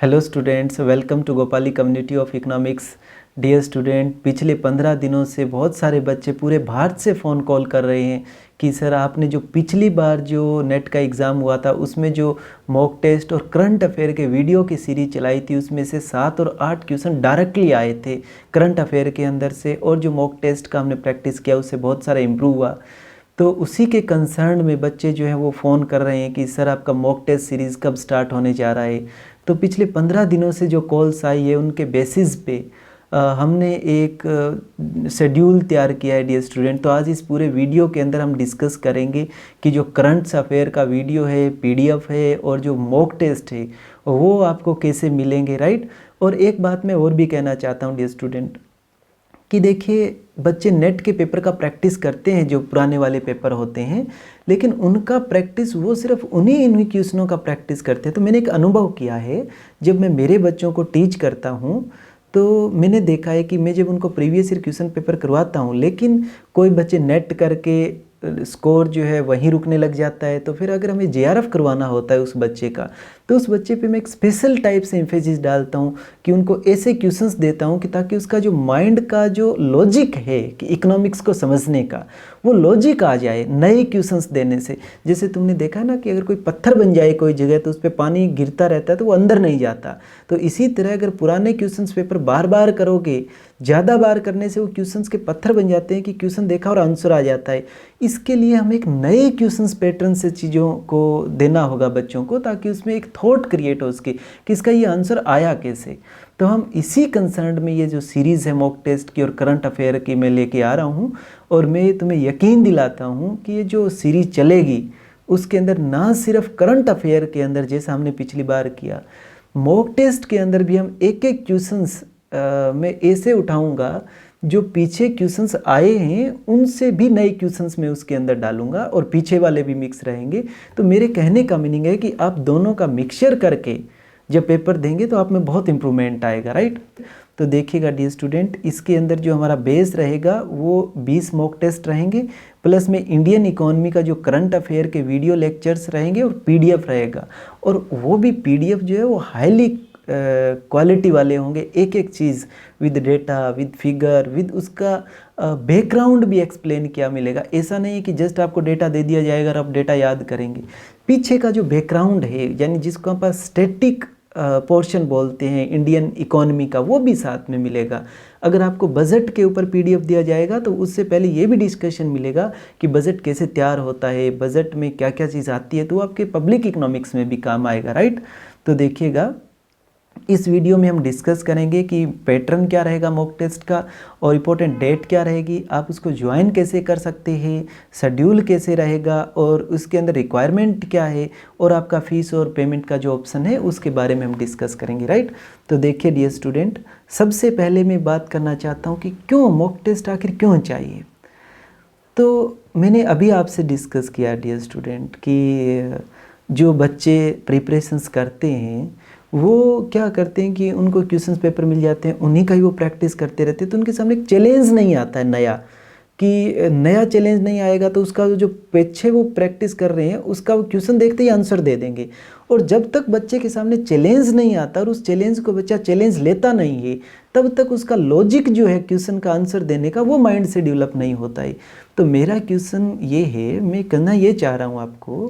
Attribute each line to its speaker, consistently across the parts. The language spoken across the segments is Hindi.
Speaker 1: Hello students, welcome to Gopali community of economics. Dear student, पिछले 15 दिनों से बहुत सारे बच्चे पूरे भारत से फ़ोन कॉल कर रहे हैं कि सर आपने जो पिछली बार जो नेट का एग्ज़ाम हुआ था उसमें जो मॉक टेस्ट और करंट अफेयर के वीडियो की सीरीज चलाई थी उसमें से 7 और 8 क्वेश्चन डायरेक्टली आए थे करंट अफेयर के अंदर से, और जो मॉक टेस्ट का हमने प्रैक्टिस किया उससे बहुत सारा इम्प्रूव हुआ। तो उसी के कंसर्न में बच्चे जो हैं वो फ़ोन कर रहे हैं कि सर आपका मॉक टेस्ट सीरीज़ कब स्टार्ट होने जा रहा है। तो पिछले 15 दिनों से जो कॉल्स आई है उनके बेसिस पे हमने एक शेड्यूल तैयार किया है डियर स्टूडेंट। तो आज इस पूरे वीडियो के अंदर हम डिस्कस करेंगे कि जो करंट अफेयर का वीडियो है, पीडीएफ है, और जो मॉक टेस्ट है वो आपको कैसे मिलेंगे, राइट। और एक बात मैं और भी कहना चाहता हूँ डियर स्टूडेंट कि देखिए, बच्चे नेट के पेपर का प्रैक्टिस करते हैं जो पुराने वाले पेपर होते हैं, लेकिन उनका प्रैक्टिस वो सिर्फ उन्हीं क्वेश्चनों का प्रैक्टिस करते हैं। तो मैंने एक अनुभव किया है, जब मैं मेरे बच्चों को टीच करता हूँ तो मैंने देखा है कि मैं जब उनको प्रीवियस ईयर क्वेश्चन पेपर करवाता हूँ, लेकिन कोई बच्चे नेट करके स्कोर जो है वहीं रुकने लग जाता है। तो फिर अगर हमें जेआरएफ करवाना होता है उस बच्चे का, तो उस बच्चे पे मैं एक स्पेशल टाइप से एम्फेसिस डालता हूँ कि उनको ऐसे क्वेश्चंस देता हूँ कि ताकि उसका जो माइंड का जो लॉजिक है कि इकोनॉमिक्स को समझने का, वो लॉजिक आ जाए नए क्वेश्चंस देने से। जैसे तुमने देखा ना कि अगर कोई पत्थर बन जाए कोई जगह तो उस पर पानी गिरता रहता है तो वो अंदर नहीं जाता। तो इसी तरह अगर पुराने क्वेश्चंस पेपर बार बार करोगे, ज़्यादा बार करने से वो क्वेश्चंस के पत्थर बन जाते हैं कि क्वेश्चन देखा और आंसर आ जाता है। इसके लिए हमें एक नए क्वेश्चंस पैटर्न से चीज़ों को देना होगा बच्चों को, ताकि उसमें एक थॉट क्रिएट हो उसकी कि इसका ये आंसर आया कैसे। तो हम इसी कंसर्न में ये जो सीरीज़ है मॉक टेस्ट की और करंट अफेयर की मैं लेके आ रहा हूँ, और मैं तुम्हें यकीन दिलाता हूँ कि ये जो सीरीज चलेगी उसके अंदर ना सिर्फ करंट अफेयर के अंदर जैसा हमने पिछली बार किया, मॉक टेस्ट के अंदर भी हम एक एक क्वेश्चंस मैं ऐसे उठाऊंगा जो पीछे क्वेश्चंस आए हैं उनसे भी नए क्वेश्चंस मैं उसके अंदर डालूंगा, और पीछे वाले भी मिक्स रहेंगे। तो मेरे कहने का मीनिंग है कि आप दोनों का मिक्सचर करके जब पेपर देंगे तो आप में बहुत इंप्रूवमेंट आएगा, राइट। तो देखिएगा डियर स्टूडेंट, इसके अंदर जो हमारा बेस रहेगा वो 20 मॉक टेस्ट रहेंगे, प्लस में इंडियन इकोनॉमी का जो करंट अफेयर के वीडियो लेक्चर्स रहेंगे, और पीडीएफ रहेगा। और वो भी पीडीएफ जो है वो हाईली क्वालिटी वाले होंगे, एक एक चीज़ with data, with figure, with उसका बैकग्राउंड भी एक्सप्लेन किया मिलेगा। ऐसा नहीं है कि जस्ट आपको डेटा दे दिया जाएगा और आप डेटा याद करेंगे। पीछे का जो बैकग्राउंड है, यानी जिसको आप स्टैटिक पोर्शन बोलते हैं इंडियन इकोनॉमी का, वो भी साथ में मिलेगा। अगर आपको बजट के ऊपर पीडीएफ दिया जाएगा तो उससे पहले ये भी डिस्कशन मिलेगा कि बजट कैसे तैयार होता है, बजट में क्या क्या चीज़ आती है, तो आपके पब्लिक इकोनॉमिक्स में भी काम आएगा, राइट। तो देखिएगा, इस वीडियो में हम डिस्कस करेंगे कि पैटर्न क्या रहेगा मॉक टेस्ट का, और इम्पोर्टेंट डेट क्या रहेगी, आप उसको ज्वाइन कैसे कर सकते हैं, शेड्यूल कैसे रहेगा, और उसके अंदर रिक्वायरमेंट क्या है, और आपका फीस और पेमेंट का जो ऑप्शन है उसके बारे में हम डिस्कस करेंगे, राइट। तो देखिए डियर स्टूडेंट, सबसे पहले मैं बात करना चाहता हूँ कि क्यों मॉक टेस्ट आखिर क्यों चाहिए। तो मैंने अभी आपसे डिस्कस किया डियर स्टूडेंट कि जो बच्चे प्रिपरेशंस करते हैं वो क्या करते हैं कि उनको क्वेश्चंस पेपर मिल जाते हैं, उन्हीं का ही वो प्रैक्टिस करते रहते हैं। तो उनके सामने एक चैलेंज नहीं आता है नया, कि नया चैलेंज नहीं आएगा तो उसका जो पीछे वो प्रैक्टिस कर रहे हैं उसका वो क्वेश्चन देखते ही आंसर दे देंगे। और जब तक बच्चे के सामने चैलेंज नहीं आता और उस चैलेंज को बच्चा चैलेंज लेता नहीं है, तब तक उसका लॉजिक जो है क्वेश्चन का आंसर देने का वो माइंड से डेवलप नहीं होता है। तो मेरा क्वेश्चन ये है, मैं कहना ये चाह रहा हूँ आपको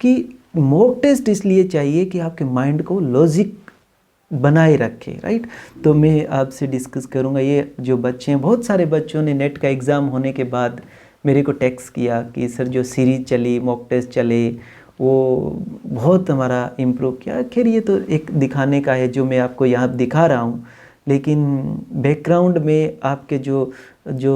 Speaker 1: कि मॉक टेस्ट इसलिए चाहिए कि आपके माइंड को लॉजिक बनाए रखे, राइट। तो मैं आपसे डिस्कस करूंगा, ये जो बच्चे हैं, बहुत सारे बच्चों ने नेट का एग्ज़ाम होने के बाद मेरे को टेक्स्ट किया कि सर जो सीरीज चली, मॉक टेस्ट चले, वो बहुत हमारा इम्प्रूव किया। खैर ये तो एक दिखाने का है जो मैं आपको यहाँ दिखा रहा हूँ, लेकिन बैकग्राउंड में आपके जो जो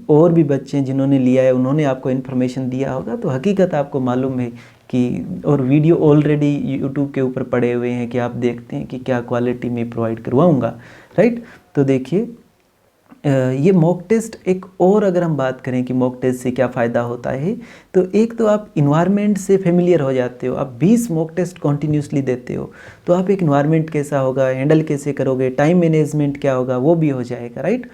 Speaker 1: और भी बच्चे हैं जिन्होंने लिया है उन्होंने आपको इन्फॉर्मेशन दिया होगा, तो हकीकत आपको मालूम है कि, और वीडियो ऑलरेडी यूट्यूब के ऊपर पड़े हुए हैं कि आप देखते हैं कि क्या क्वालिटी में प्रोवाइड करवाऊँगा, राइट। तो देखिए, ये मॉक टेस्ट एक और अगर हम बात करें कि मॉक टेस्ट से क्या फ़ायदा होता है, तो एक तो आप इन्वायरमेंट से फेमिलियर हो जाते हो। आप 20 मॉक टेस्ट कॉन्टीन्यूसली देते हो तो आप एक इन्वायरमेंट कैसा होगा, हैंडल कैसे करोगे, टाइम मैनेजमेंट क्या होगा, वो भी हो जाएगा, राइट।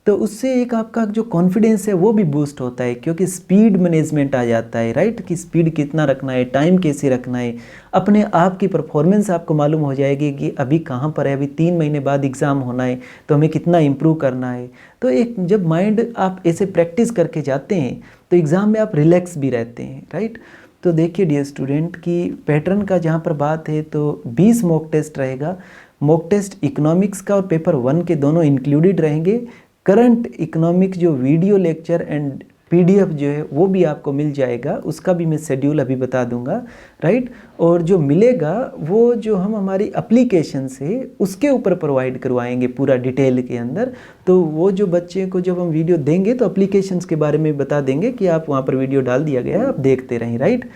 Speaker 1: तो उससे एक आपका जो कॉन्फिडेंस है वो भी बूस्ट होता है, क्योंकि स्पीड मैनेजमेंट आ जाता है, राइट, कि स्पीड कितना रखना है, टाइम कैसे रखना है, अपने आप की परफॉर्मेंस आपको मालूम हो जाएगी कि अभी कहाँ पर है, अभी 3 महीने बाद एग्ज़ाम होना है तो हमें कितना इम्प्रूव करना है। तो एक जब माइंड आप ऐसे प्रैक्टिस करके जाते हैं तो एग्ज़ाम में आप रिलैक्स भी रहते हैं, राइट। तो देखिए डियर स्टूडेंट की पैटर्न का जहाँ पर बात है तो 20 मॉक टेस्ट रहेगा। मॉक टेस्ट इकोनॉमिक्स का और पेपर 1 के दोनों इंक्लूडेड रहेंगे। करंट इकोनॉमिक्स जो वीडियो लेक्चर एंड पीडीएफ जो है वो भी आपको मिल जाएगा, उसका भी मैं शेड्यूल अभी बता दूंगा, राइट। और जो मिलेगा वो जो हम हमारी एप्लीकेशन से उसके ऊपर प्रोवाइड करवाएंगे पूरा डिटेल के अंदर। तो वो जो बच्चे को जब हम वीडियो देंगे तो एप्लीकेशंस के बारे में बता देंगे कि आप वहाँ पर वीडियो डाल दिया गया है, आप देखते रहें, राइट।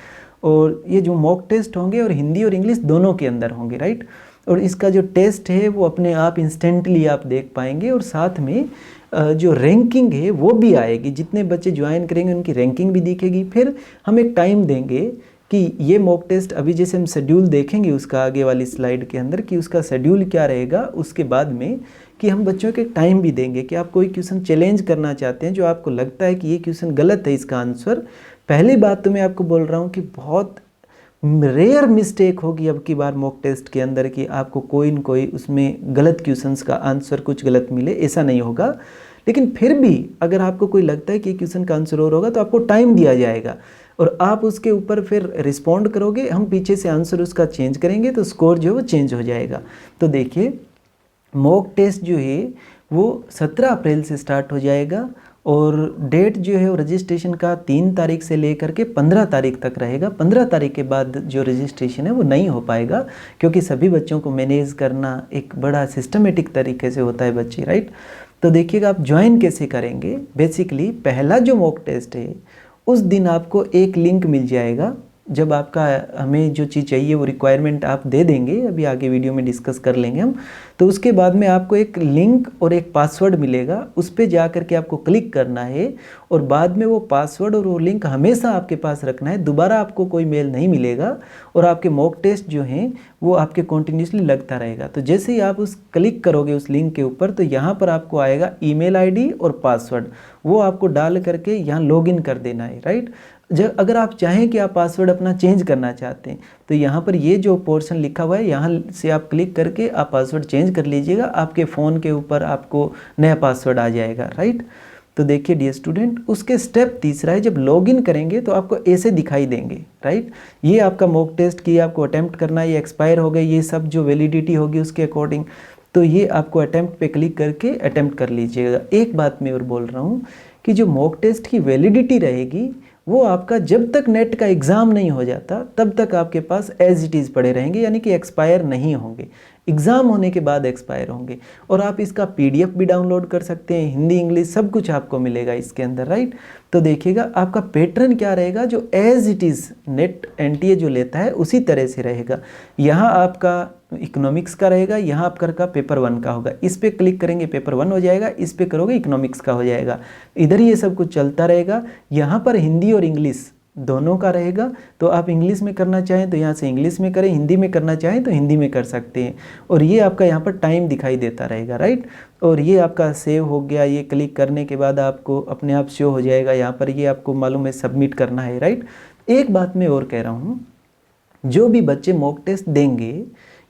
Speaker 1: और ये जो मॉक टेस्ट होंगे और हिंदी और इंग्लिश दोनों के अंदर होंगे, राइट। और इसका जो टेस्ट है वो अपने आप इंस्टेंटली आप देख पाएंगे, और साथ में जो रैंकिंग है वो भी आएगी, जितने बच्चे ज्वाइन करेंगे उनकी रैंकिंग भी दिखेगी। फिर हम एक टाइम देंगे कि ये मॉक टेस्ट, अभी जैसे हम शेड्यूल देखेंगे उसका आगे वाली स्लाइड के अंदर कि उसका शेड्यूल क्या रहेगा, उसके बाद में कि हम बच्चों के टाइम भी देंगे कि आप कोई क्वेश्चन चैलेंज करना चाहते हैं जो आपको लगता है कि ये क्वेश्चन गलत है इसका आंसर। पहली बात तो मैं आपको बोल रहा हूँ कि बहुत रेयर मिस्टेक होगी अब की बार मॉक टेस्ट के अंदर कि आपको कोई न कोई उसमें गलत क्वेश्चंस का आंसर कुछ गलत मिले, ऐसा नहीं होगा। लेकिन फिर भी अगर आपको कोई लगता है कि क्वेश्चन का आंसर और होगा तो आपको टाइम दिया जाएगा और आप उसके ऊपर फिर रिस्पॉन्ड करोगे, हम पीछे से आंसर उसका चेंज करेंगे तो स्कोर जो है वो चेंज हो जाएगा। तो देखिए मॉक टेस्ट जो है वो 17 अप्रैल से स्टार्ट हो जाएगा और डेट जो है वो रजिस्ट्रेशन का 3 तारीख से लेकर के 15 तारीख तक रहेगा। 15 तारीख के बाद जो रजिस्ट्रेशन है वो नहीं हो पाएगा, क्योंकि सभी बच्चों को मैनेज करना एक बड़ा सिस्टमेटिक तरीके से होता है बच्चे, राइट। तो देखिएगा आप ज्वाइन कैसे करेंगे। बेसिकली पहला जो मॉक टेस्ट है उस दिन आपको एक लिंक मिल जाएगा। जब आपका हमें जो चीज़ चाहिए वो रिक्वायरमेंट आप दे देंगे, अभी आगे वीडियो में डिस्कस कर लेंगे हम। तो उसके बाद में आपको एक लिंक और एक पासवर्ड मिलेगा, उस पर जा कर के आपको क्लिक करना है और बाद में वो पासवर्ड और वो लिंक हमेशा आपके पास रखना है। दोबारा आपको कोई मेल नहीं मिलेगा और आपके मॉक टेस्ट जो हैं वो आपके कंटिन्यूसली लगता रहेगा। तो जैसे ही आप उस क्लिक करोगे उस लिंक के ऊपर तो यहाँ पर आपको आएगा ईमेल आईडी और पासवर्ड, वो आपको डाल करके यहाँ लॉगिन कर देना है, राइट। जब अगर आप चाहें कि आप पासवर्ड अपना चेंज करना चाहते हैं तो यहाँ पर ये जो पोर्शन लिखा हुआ है यहाँ से आप क्लिक करके आप पासवर्ड चेंज कर लीजिएगा, आपके फ़ोन के ऊपर आपको नया पासवर्ड आ जाएगा, राइट। तो देखिए डियर स्टूडेंट, उसके स्टेप तीसरा है, जब लॉगिन करेंगे तो आपको ऐसे दिखाई देंगे, राइट। ये आपका मॉक टेस्ट की आपको अटैम्प्ट करना है, ये एक्सपायर हो गए, ये सब जो वैलिडिटी होगी उसके अकॉर्डिंग, तो ये आपको अटैम्प्ट पे क्लिक करके अटैम्प्ट कर लीजिएगा। एक बात मैं और बोल रहा हूँ कि जो मॉक टेस्ट की वैलिडिटी रहेगी वो आपका जब तक नेट का एग्ज़ाम नहीं हो जाता तब तक आपके पास एज इट इज़ पड़े रहेंगे, यानी कि एक्सपायर नहीं होंगे। एग्ज़ाम होने के बाद एक्सपायर होंगे। और आप इसका पीडीएफ भी डाउनलोड कर सकते हैं, हिंदी इंग्लिश सब कुछ आपको मिलेगा इसके अंदर, राइट। तो देखिएगा आपका पैटर्न क्या रहेगा, जो as it is NET NTA जो लेता है उसी तरह से रहेगा। यहाँ आपका इकोनॉमिक्स का रहेगा, यहाँ आपका पेपर 1 का होगा, इस पर क्लिक करेंगे पेपर 1 हो जाएगा, इस पर करोगे इकोनॉमिक्स का हो जाएगा। इधर ये सब कुछ चलता रहेगा। यहाँ पर हिंदी और इंग्लिश दोनों का रहेगा, तो आप इंग्लिश में करना चाहें तो यहाँ से इंग्लिश में करें, हिंदी में करना चाहें तो हिंदी में कर सकते हैं। और ये आपका यहाँ पर टाइम दिखाई देता रहेगा, राइट। और ये आपका सेव हो गया, ये क्लिक करने के बाद आपको अपने आप शो हो जाएगा यहाँ पर, ये आपको मालूम है सबमिट करना है, राइट। एक बात मैं और कह रहा हूँ, जो भी बच्चे मॉक टेस्ट देंगे,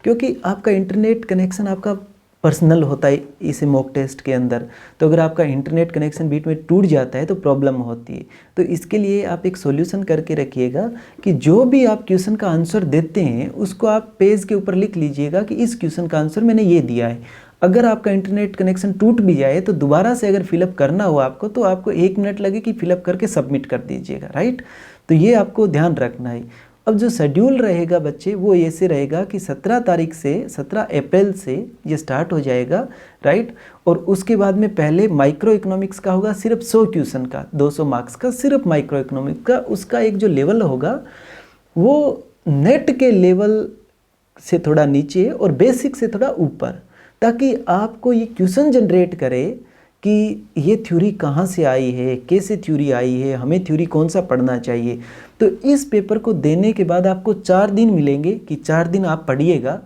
Speaker 1: क्योंकि आपका इंटरनेट कनेक्शन आपका पर्सनल होता है इस मॉक टेस्ट के अंदर, तो अगर आपका इंटरनेट कनेक्शन बीच में टूट जाता है तो प्रॉब्लम होती है। तो इसके लिए आप एक सॉल्यूशन करके रखिएगा कि जो भी आप क्वेश्चन का आंसर देते हैं उसको आप पेज के ऊपर लिख लीजिएगा कि इस क्वेश्चन का आंसर मैंने ये दिया है। अगर आपका इंटरनेट कनेक्शन टूट भी जाए तो दोबारा से अगर फिलअप करना हो आपको, तो आपको 1 मिनट लगे कि फिलअप करके सबमिट कर दीजिएगा, राइट। तो ये आपको ध्यान रखना है। अब जो शेड्यूल रहेगा बच्चे वो ऐसे रहेगा कि 17 तारीख से 17 अप्रैल से ये स्टार्ट हो जाएगा, राइट। और उसके बाद में पहले माइक्रो इकोनॉमिक्स का होगा सिर्फ 100 क्वेश्चन का, 200 मार्क्स का सिर्फ माइक्रो इकोनॉमिक्स का। उसका एक जो लेवल होगा वो नेट के लेवल से थोड़ा नीचे और बेसिक से थोड़ा ऊपर, ताकि आपको ये क्वेश्चन जनरेट करे कि ये थ्योरी कहाँ से आई है, कैसे थ्योरी आई है, हमें थ्योरी कौन सा पढ़ना चाहिए। तो इस पेपर को देने के बाद आपको 4 दिन मिलेंगे कि 4 दिन आप पढ़िएगा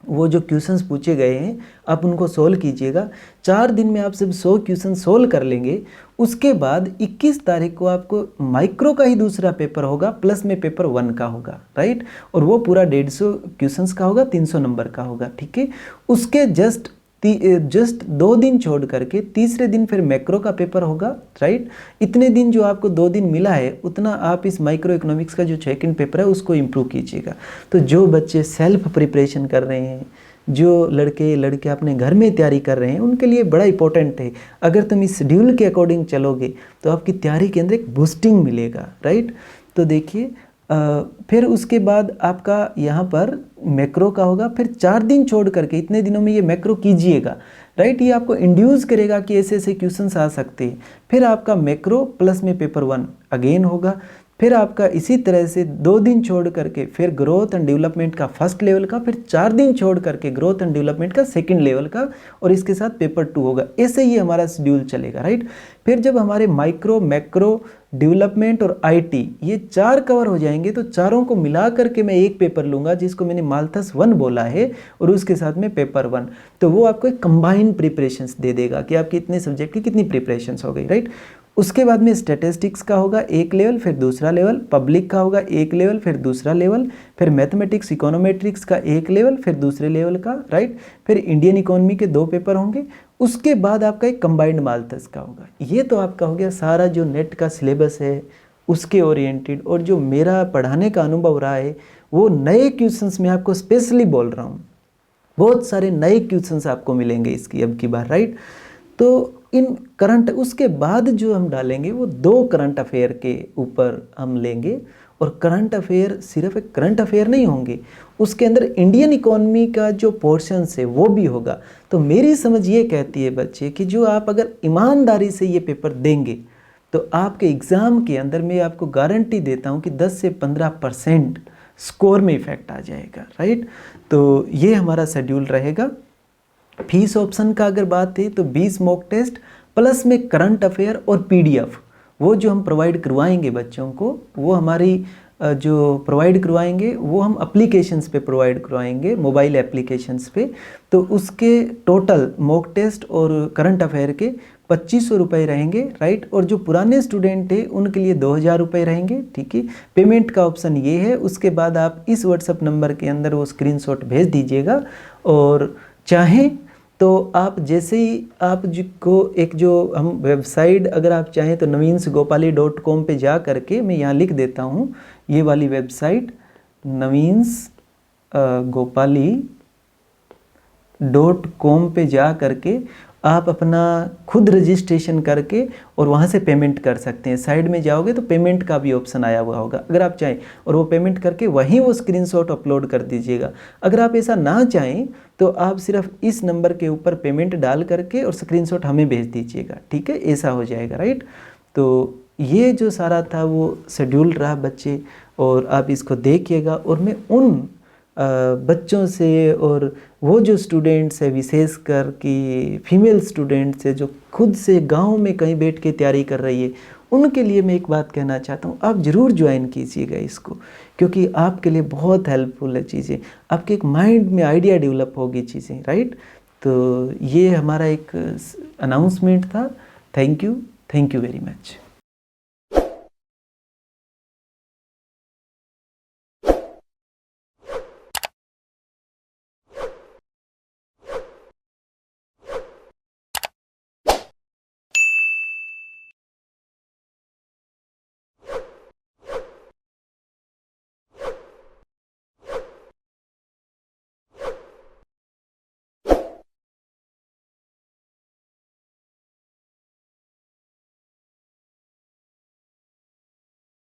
Speaker 1: वो जो क्वेश्चंस पूछे गए हैं आप उनको सोल्व कीजिएगा। 4 दिन में आप सिर्फ 100 क्वेश्चन सोल्व कर लेंगे। उसके बाद 21 तारीख को आपको माइक्रो का ही दूसरा पेपर होगा, प्लस में पेपर 1 का होगा, राइट। और वो पूरा 150 क्वेश्चंस का होगा, 300 नंबर का होगा, ठीक है। उसके जस्ट 2 दिन छोड़ करके तीसरे दिन फिर मैक्रो का पेपर होगा, राइट। इतने दिन जो आपको 2 दिन मिला है उतना आप इस माइक्रो इकोनॉमिक्स का जो सेकंड पेपर है उसको इम्प्रूव कीजिएगा। तो जो बच्चे सेल्फ प्रिपरेशन कर रहे हैं, जो लड़के लड़के अपने घर में तैयारी कर रहे हैं, उनके लिए बड़ा इंपॉर्टेंट है। अगर तुम इस शेड्यूल के अकॉर्डिंग चलोगे तो आपकी तैयारी के अंदर एक बूस्टिंग मिलेगा, राइट। तो देखिए फिर उसके बाद आपका यहाँ पर मैक्रो का होगा, फिर 4 दिन छोड़ करके इतने दिनों में ये मैक्रो कीजिएगा, राइट। ये आपको इंड्यूस करेगा कि ऐसे ऐसे क्वेश्चंस आ सकते हैं। फिर आपका मैक्रो प्लस में पेपर 1 अगेन होगा। फिर आपका इसी तरह से 2 दिन छोड़ करके फिर ग्रोथ एंड डेवलपमेंट का फर्स्ट लेवल का, फिर 4 दिन छोड़ करके ग्रोथ एंड डेवलपमेंट का सेकंड लेवल का, और इसके साथ पेपर 2 होगा। ऐसे ही हमारा शेड्यूल चलेगा, राइट। फिर जब हमारे माइक्रो, मैक्रो, डेवलपमेंट और आईटी ये 4 कवर हो जाएंगे तो चारों को मिला करके मैं एक पेपर लूँगा जिसको मैंने माल्थस 1 बोला है, और उसके साथ में पेपर 1। तो वो आपको एक कंबाइंड प्रिपरेशंस दे देगा कि आपकी इतने सब्जेक्ट की कितनी प्रिपरेशंस हो गई, राइट। उसके बाद में स्टैटिस्टिक्स का होगा एक लेवल, फिर दूसरा लेवल, पब्लिक का होगा एक लेवल, फिर दूसरा लेवल, फिर मैथमेटिक्स इकोनोमेट्रिक्स का एक लेवल, फिर दूसरे लेवल का, राइट। फिर इंडियन इकोनॉमी के 2 पेपर होंगे। उसके बाद आपका एक कंबाइंड माल्थस का होगा। ये तो आपका हो गया सारा जो नेट का सिलेबस है उसके ओरिएंटेड। और जो मेरा पढ़ाने का अनुभव रहा है वो नए क्वेश्चंस में आपको स्पेशली बोल रहा हूँ, बहुत सारे नए क्वेश्चंस आपको मिलेंगे इसकी अब की बार, राइट। तो इन करंट उसके बाद जो हम डालेंगे वो 2 करंट अफेयर के ऊपर हम लेंगे। और करंट अफेयर सिर्फ एक करंट अफेयर नहीं होंगे, उसके अंदर इंडियन इकोनॉमी का जो पोर्शंस है वो भी होगा। तो मेरी समझ ये कहती है बच्चे कि जो आप अगर ईमानदारी से ये पेपर देंगे तो आपके एग्ज़ाम के अंदर मैं आपको गारंटी देता हूँ कि 10 से 15% स्कोर में इफेक्ट आ जाएगा, राइट। तो ये हमारा शेड्यूल रहेगा। फीस ऑप्शन का अगर बात है तो 20 मॉक टेस्ट प्लस में करंट अफेयर और पीडीएफ वो जो हम प्रोवाइड करवाएंगे बच्चों को, वो हमारी जो प्रोवाइड करवाएंगे वो हम एप्लीकेशंस पे प्रोवाइड करवाएंगे, मोबाइल एप्लीकेशंस पे। तो उसके टोटल मॉक टेस्ट और करंट अफेयर के 2500 रुपये रहेंगे, राइट। और जो पुराने स्टूडेंट हैं उनके लिए 2000 रुपये रहेंगे, ठीक है। पेमेंट का ऑप्शन ये है। उसके बाद आप इस व्हाट्सएप नंबर के अंदर वो स्क्रीनशॉट भेज दीजिएगा। और चाहें तो आप जैसे ही आप को एक जो हम वेबसाइट अगर आप चाहें तो naveensgopali.com पे जा करके, मैं यहाँ लिख देता हूँ ये वाली वेबसाइट naveensgopali.com पे जा करके आप अपना खुद रजिस्ट्रेशन करके और वहाँ से पेमेंट कर सकते हैं। साइड में जाओगे तो पेमेंट का भी ऑप्शन आया हुआ होगा अगर आप चाहें, और वो पेमेंट करके वहीं वो स्क्रीनशॉट अपलोड कर दीजिएगा। अगर आप ऐसा ना चाहें तो आप सिर्फ इस नंबर के ऊपर पेमेंट डाल करके और स्क्रीनशॉट हमें भेज दीजिएगा, ठीक है। ऐसा हो जाएगा, राइट। तो ये जो सारा था वो शेड्यूल रहा बच्चे, और आप इसको देखिएगा। और मैं उन बच्चों से और वो जो स्टूडेंट्स है विशेषकर कि फीमेल स्टूडेंट्स है जो खुद से गांव में कहीं बैठ के तैयारी कर रही है, उनके लिए मैं एक बात कहना चाहता हूँ, आप ज़रूर ज्वाइन कीजिएगा इसको, क्योंकि आपके लिए बहुत हेल्पफुल है चीज़ें। आपके एक माइंड में आइडिया डेवलप होगी चीज़ें, राइट। तो ये हमारा एक अनाउंसमेंट था। Thank you very much.